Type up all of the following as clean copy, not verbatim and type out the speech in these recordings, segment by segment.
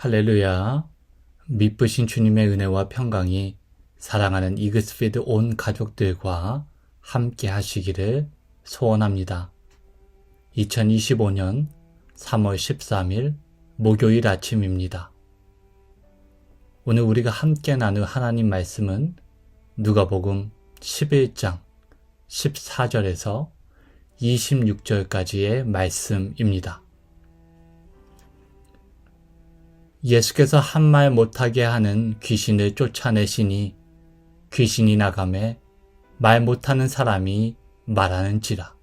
할렐루야. 미쁘신 주님의 은혜와 평강이 사랑하는 이그스피드 온 가족들과 함께 하시기를 소원합니다. 2025년 3월 13일 목요일 아침입니다. 오늘 우리가 함께 나눌 하나님 말씀은 누가복음 11장 14절에서 26절까지의 말씀입니다. 예수께서 한 말 못하게 하는 귀신을 쫓아내시니 귀신이 나가매 말 못하는 사람이 말하는지라.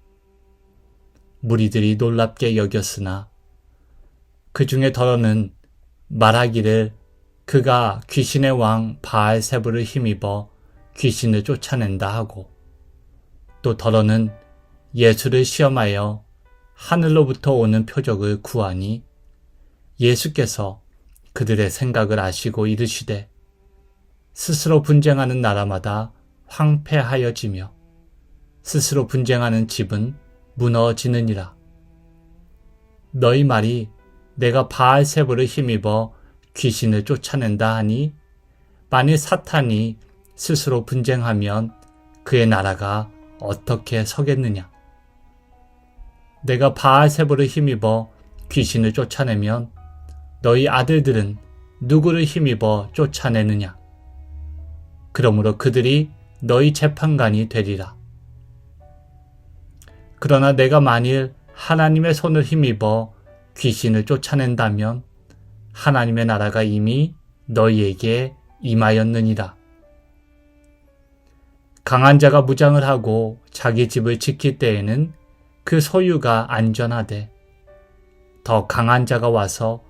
무리들이 놀랍게 여겼으나 그 중에 더러는 말하기를 그가 귀신의 왕 바알세불을 힘입어 귀신을 쫓아낸다 하고, 또 더러는 예수를 시험하여 하늘로부터 오는 표적을 구하니 예수께서 그들의 생각을 아시고 이르시되 스스로 분쟁하는 나라마다 황폐하여지며 스스로 분쟁하는 집은 무너지느니라. 너희 말이 내가 바알세불을 힘입어 귀신을 쫓아낸다 하니 만일 사탄이 스스로 분쟁하면 그의 나라가 어떻게 서겠느냐. 내가 바알세불을 힘입어 귀신을 쫓아내면 너희 아들들은 누구를 힘입어 쫓아내느냐. 그러므로 그들이 너희 재판관이 되리라. 그러나 내가 만일 하나님의 손을 힘입어 귀신을 쫓아낸다면 하나님의 나라가 이미 너희에게 임하였느니라. 강한 자가 무장을 하고 자기 집을 지킬 때에는 그 소유가 안전하되, 더 강한 자가 와서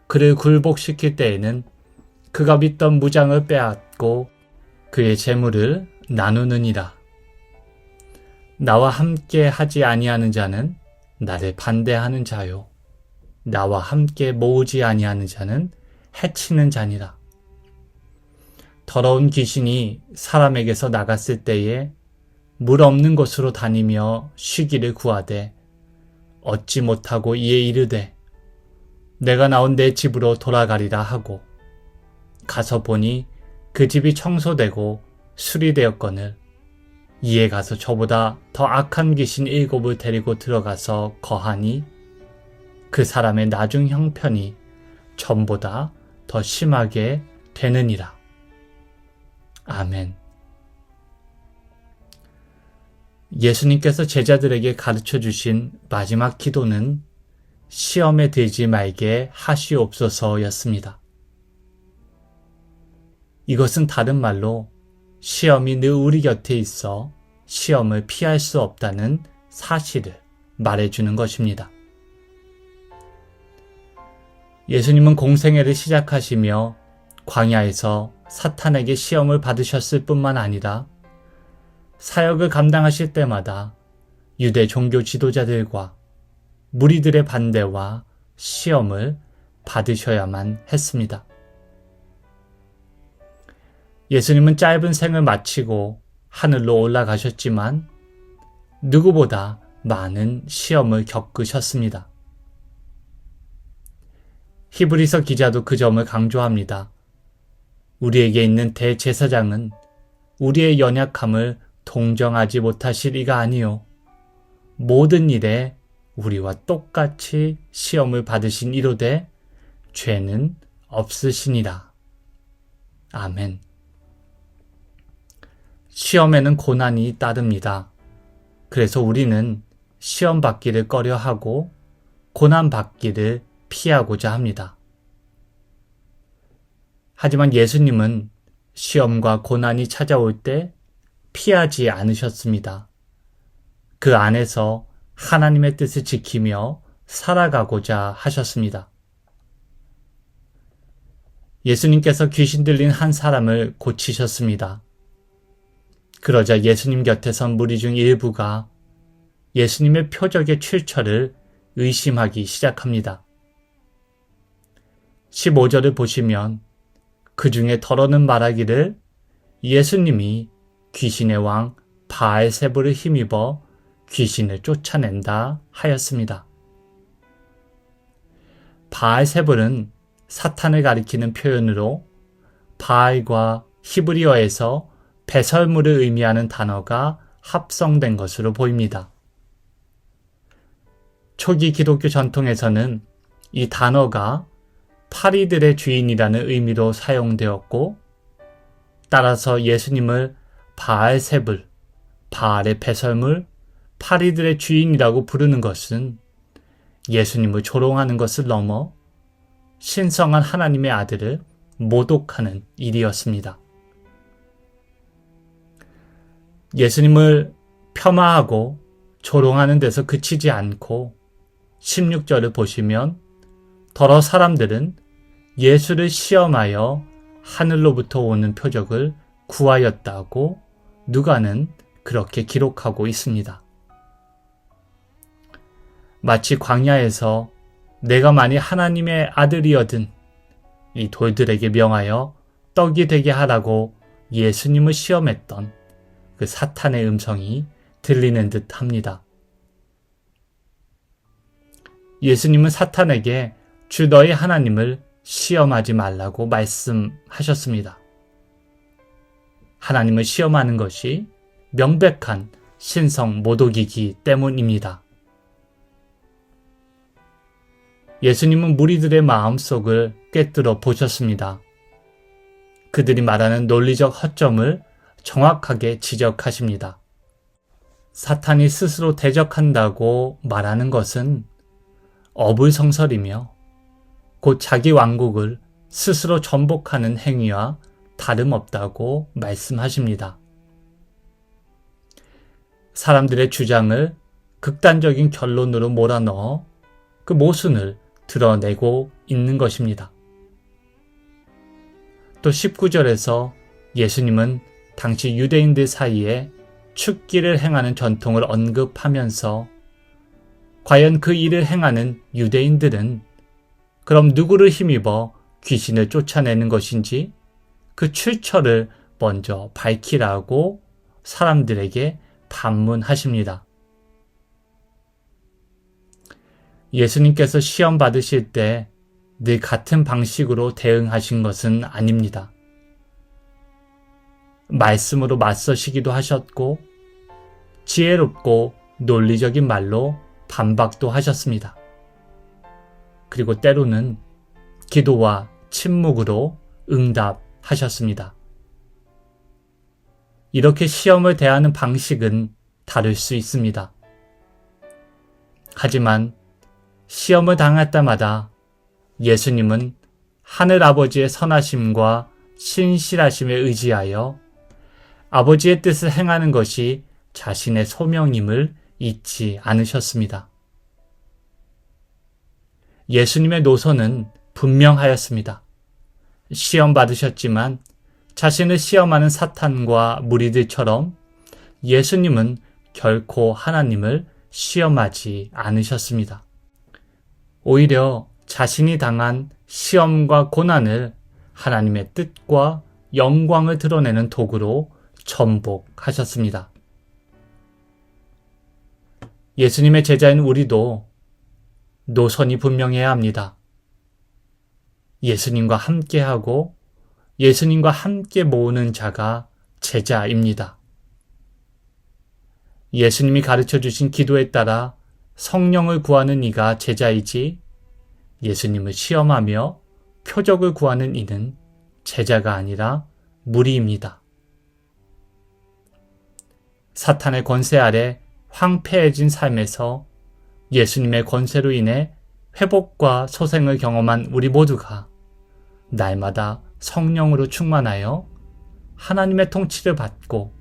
그를 굴복시킬 때에는 그가 믿던 무장을 빼앗고 그의 재물을 나누느니라. 나와 함께 하지 아니하는 자는 나를 반대하는 자요, 나와 함께 모으지 아니하는 자는 해치는 자니라. 더러운 귀신이 사람에게서 나갔을 때에 물 없는 곳으로 다니며 쉬기를 구하되 얻지 못하고 이에 이르되 내가 나온 내 집으로 돌아가리라 하고, 가서 보니 그 집이 청소되고 수리되었거늘 이에 가서 저보다 더 악한 귀신 7을 데리고 들어가서 거하니 그 사람의 나중 형편이 전보다 더 심하게 되느니라. 아멘. 예수님께서 제자들에게 가르쳐 주신 마지막 기도는 시험에 들지 말게 하시옵소서였습니다. 이것은 다른 말로 시험이 늘 우리 곁에 있어 시험을 피할 수 없다는 사실을 말해주는 것입니다. 예수님은 공생애를 시작하시며 광야에서 사탄에게 시험을 받으셨을 뿐만 아니라 사역을 감당하실 때마다 유대 종교 지도자들과 무리들의 반대와 시험을 받으셔야만 했습니다. 예수님은 짧은 생을 마치고 하늘로 올라가셨지만 누구보다 많은 시험을 겪으셨습니다. 히브리서 기자도 그 점을 강조합니다. 우리에게 있는 대제사장은 우리의 연약함을 동정하지 못하실 이가 아니요 모든 일에 우리와 똑같이 시험을 받으신 이로되 죄는 없으시니라. 아멘. 시험에는 고난이 따릅니다. 그래서 우리는 시험 받기를 꺼려하고 고난 받기를 피하고자 합니다. 하지만 예수님은 시험과 고난이 찾아올 때 피하지 않으셨습니다. 그 안에서 하나님의 뜻을 지키며 살아가고자 하셨습니다. 예수님께서 귀신 들린 한 사람을 고치셨습니다. 그러자 예수님 곁에 선 무리 중 일부가 예수님의 표적의 출처를 의심하기 시작합니다. 15절을 보시면 그 중에 더러는 말하기를 예수님이 귀신의 왕 바알세불을 힘입어 귀신을 쫓아낸다 하였습니다. 바알세불은 사탄을 가리키는 표현으로 바알과 히브리어에서 배설물을 의미하는 단어가 합성된 것으로 보입니다. 초기 기독교 전통에서는 이 단어가 파리들의 주인이라는 의미로 사용되었고, 따라서 예수님을 바알세불, 바알의 배설물, 파리들의 주인이라고 부르는 것은 예수님을 조롱하는 것을 넘어 신성한 하나님의 아들을 모독하는 일이었습니다. 예수님을 폄하하고 조롱하는 데서 그치지 않고 16절을 보시면 더러 사람들은 예수를 시험하여 하늘로부터 오는 표적을 구하였다고 누가는 그렇게 기록하고 있습니다. 마치 광야에서 내가 만일 하나님의 아들이어든 이 돌들에게 명하여 떡이 되게 하라고 예수님을 시험했던 그 사탄의 음성이 들리는 듯 합니다. 예수님은 사탄에게 주 너희 하나님을 시험하지 말라고 말씀하셨습니다. 하나님을 시험하는 것이 명백한 신성 모독이기 때문입니다. 예수님은 무리들의 마음속을 꿰뚫어 보셨습니다. 그들이 말하는 논리적 허점을 정확하게 지적하십니다. 사탄이 스스로 대적한다고 말하는 것은 어불성설이며 곧 자기 왕국을 스스로 전복하는 행위와 다름없다고 말씀하십니다. 사람들의 주장을 극단적인 결론으로 몰아넣어 그 모순을 드러내고 있는 것입니다. 또 19절에서 예수님은 당시 유대인들 사이에 축기를 행하는 전통을 언급하면서 과연 그 일을 행하는 유대인들은 그럼 누구를 힘입어 귀신을 쫓아내는 것인지 그 출처를 먼저 밝히라고 사람들에게 반문하십니다. 예수님께서 시험 받으실 때 늘 같은 방식으로 대응하신 것은 아닙니다. 말씀으로 맞서시기도 하셨고 지혜롭고 논리적인 말로 반박도 하셨습니다. 그리고 때로는 기도와 침묵으로 응답하셨습니다. 이렇게 시험을 대하는 방식은 다를 수 있습니다. 하지만 시험을 당할 때마다 예수님은 하늘아버지의 선하심과 신실하심에 의지하여 아버지의 뜻을 행하는 것이 자신의 소명임을 잊지 않으셨습니다. 예수님의 노선은 분명하였습니다. 시험 받으셨지만 자신을 시험하는 사탄과 무리들처럼 예수님은 결코 하나님을 시험하지 않으셨습니다. 오히려 자신이 당한 시험과 고난을 하나님의 뜻과 영광을 드러내는 도구로 전복하셨습니다. 예수님의 제자인 우리도 노선이 분명해야 합니다. 예수님과 함께하고 예수님과 함께 모으는 자가 제자입니다. 예수님이 가르쳐 주신 기도에 따라 성령을 구하는 이가 제자이지 예수님을 시험하며 표적을 구하는 이는 제자가 아니라 무리입니다. 사탄의 권세 아래 황폐해진 삶에서 예수님의 권세로 인해 회복과 소생을 경험한 우리 모두가 날마다 성령으로 충만하여 하나님의 통치를 받고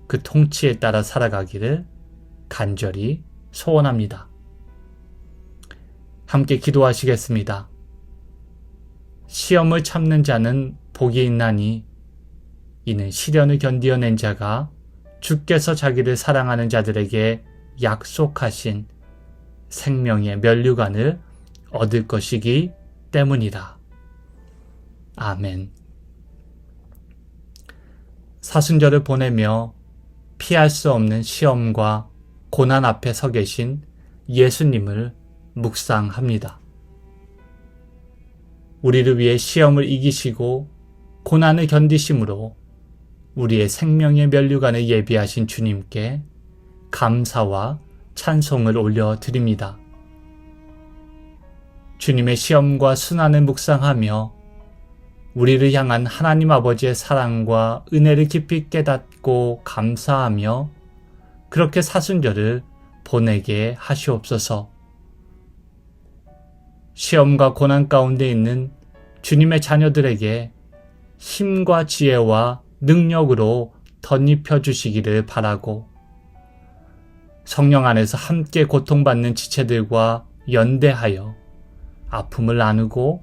그 통치에 따라 살아가기를 간절히 소원합니다. 함께 기도하시겠습니다. 시험을 참는 자는 복이 있나니 이는 시련을 견디어낸 자가 주께서 자기를 사랑하는 자들에게 약속하신 생명의 면류관을 얻을 것이기 때문이라. 아멘. 사순절을 보내며 피할 수 없는 시험과 고난 앞에 서 계신 예수님을 묵상합니다. 우리를 위해 시험을 이기시고 고난을 견디심으로 우리의 생명의 면류관을 예비하신 주님께 감사와 찬송을 올려드립니다. 주님의 시험과 순환을 묵상하며 우리를 향한 하나님 아버지의 사랑과 은혜를 깊이 깨닫고 감사하며 그렇게 사순절을 보내게 하시옵소서. 시험과 고난 가운데 있는 주님의 자녀들에게 힘과 지혜와 능력으로 덧입혀 주시기를 바라고, 성령 안에서 함께 고통받는 지체들과 연대하여 아픔을 나누고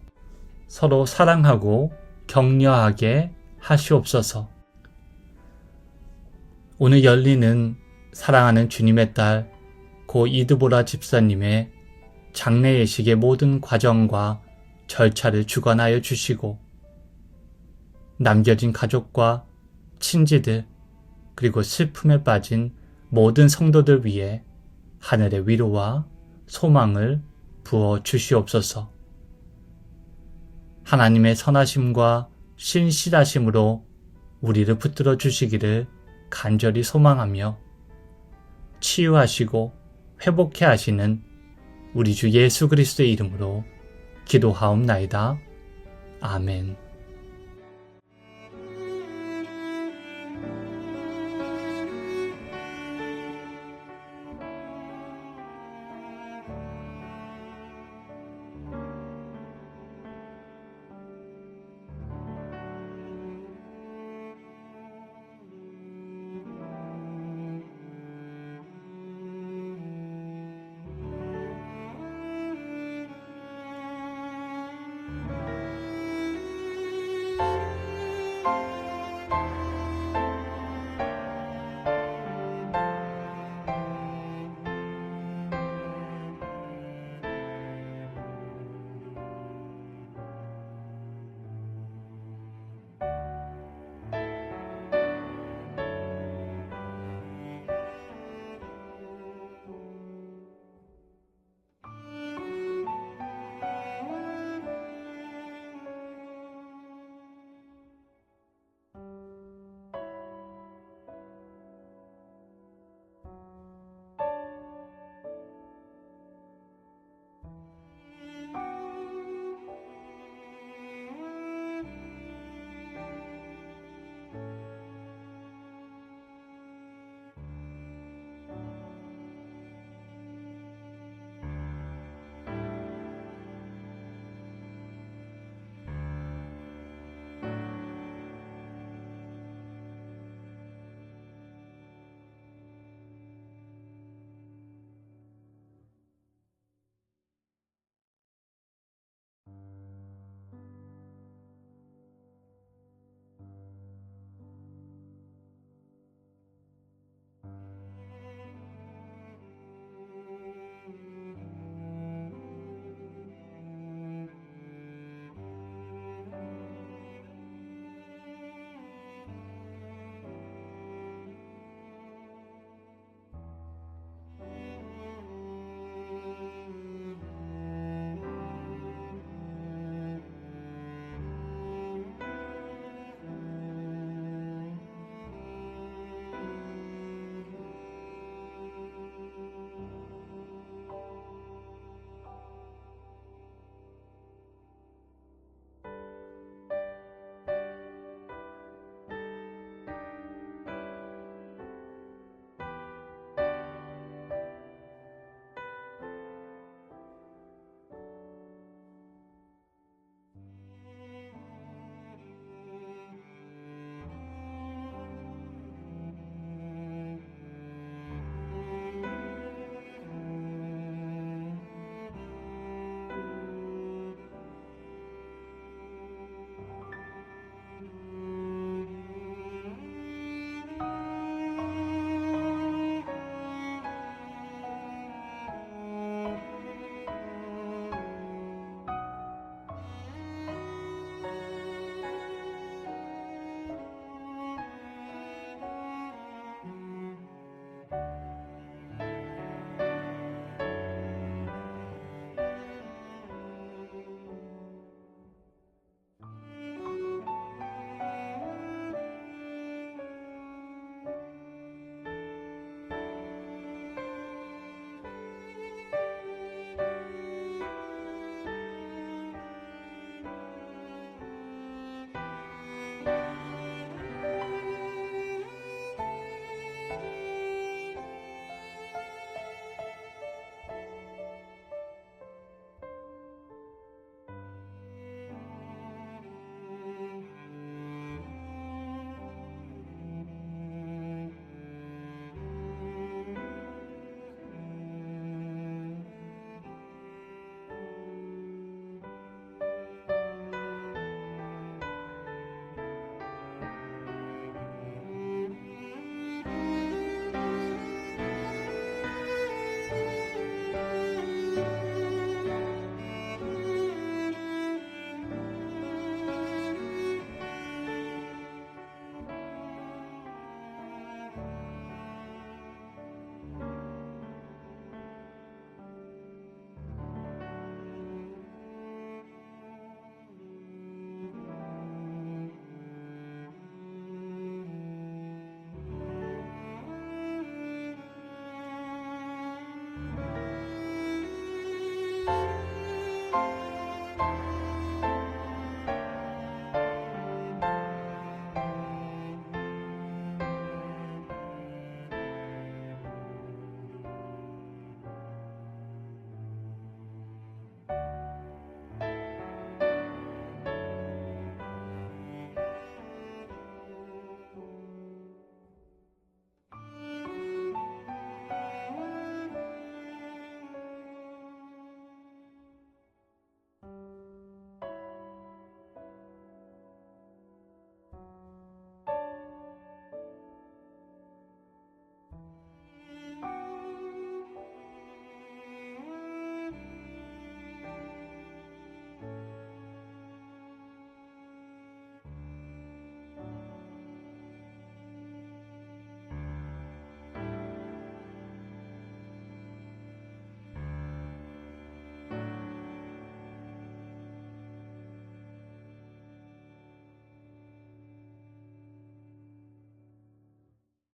서로 사랑하고 격려하게 하시옵소서. 오늘 열리는 사랑하는 주님의 딸 고 이드보라 집사님의 장례 예식의 모든 과정과 절차를 주관하여 주시고, 남겨진 가족과 친지들 그리고 슬픔에 빠진 모든 성도들 위해 하늘의 위로와 소망을 부어 주시옵소서. 하나님의 선하심과 신실하심으로 우리를 붙들어 주시기를 간절히 소망하며 치유하시고 회복해 하시는 우리 주 예수 그리스도의 이름으로 기도하옵나이다. 아멘.